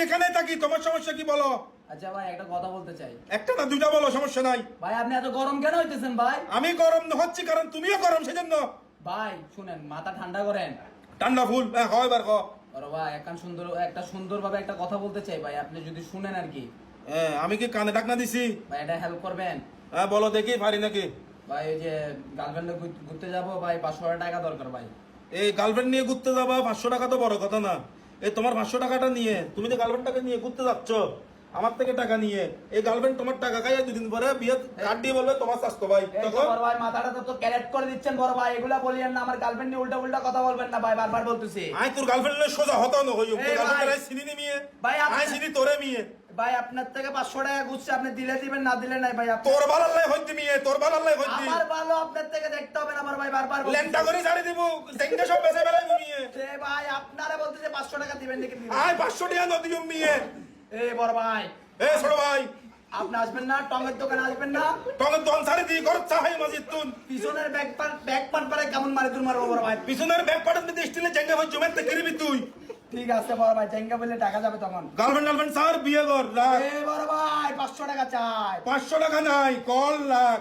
যেখানে থাকি, তোমার সমস্যা কি বলো? আচ্ছা ভাই একটা কথা বলতে চাই। একটা না দুইটা বলো, সমস্যা নাই। ভাই আপনি এত গরম কেন হইতেছেন ভাই? আমি গরম হচ্ছি কারণ তুমিও গরম, সেজন্য। ভাই শুনেন, মাথা ঠান্ডা করেন। ঠান্ডা ফুল হয় বার আরে ভাই একটা সুন্দরভাবে একটা কথা বলতে চাই ভাই, আপনি যদি শুনেন আর কি। আমি কি কানে ডাকনা দিছি? ভাই এটা হেল্প করবেন? হ্যাঁ বলো দেখি, পারি নাকি। ভাই এই যে গার্লফ্রেন্ডে ঘুরতে যাবো ভাই, 500 টাকা দরকার ভাই। এই গার্লফ্রেন্ড নিয়ে ঘুরতে যাবা? 500 টাকা তো বড় কথা না। এই তোমার 500 টাকাটা নিয়ে তুমি যে গার্লফ্রেন্ডটাকে নিয়ে ঘুরতে যাচ্ছ আমার থেকে টাকা নিয়ে, এই গার্লফ্রেন্ড তোমার টাকা খাইয়া দুদিন পরে বিয়ে কার্ড দিয়ে বলবে তোমার স্বাস্থ্য ভাই। এই তো বড় ভাই মাথাটা তো ক্যারেট করে দিচ্ছেন বড় ভাই, এগুলা বলিয়েন না। আমার গার্লফ্রেন্ড নিয়ে উল্টা উল্টা কথা বলবেন না ভাই, বারবার বলতেছি। আই তোর গার্লফ্রেন্ড সোজা হতো না হইও, এই গার্লফ্রেন্ড ভাই। আই চিনি নি মিয়ে ভাই আই চিনি তোরে মিয়ে। ভাই আপনার থেকে 500 টাকা ঘুরছে, আপনি দিলে দিবেন না দিলে নাই ভাই। তোর ভালাল্লাই হইতি মিয়ে, তোর ভালাল্লাই হইতি। আমার ভালো আপনার থেকে দেখতে হবে না আমার ভাই, বারবার বলতেছি। লেন্টা করে ছাড়ি দিব, জেঙ্গে সব বেঁচে বেলাই মিয়ে। এ ভাই আপনারা বলতেছে 500 টাকা দিবেন নাকি দিবেন? আই 500 টাকা ন দিও মিয়ে। এ বড় ভাই, এ ছোট ভাই, আপনি আসবেন না? টঙের দোকানে আসবেন না? টঙের দোকান ছাড়ি দি, ঘর চাহাই মাজিদ তুন। পিছনের ব্যাক পার্ট পারে কেমন মারে তুই মারবো বড় ভাই? পিছনের ব্যাগ পাঠান দিতে স্টিলে জেঙ্গে ভাই জমেতে কিরবি তুই। ঠিক আছে বড় ভাই, টেঙ্গা বললে টাকা যাবে তখন। গার্লফ্রেন্ড স্যার বিয়ে কর রাখ। এ বড় ভাই 500 টাকা চাই। 500 টাকা নাই, কল লাখ।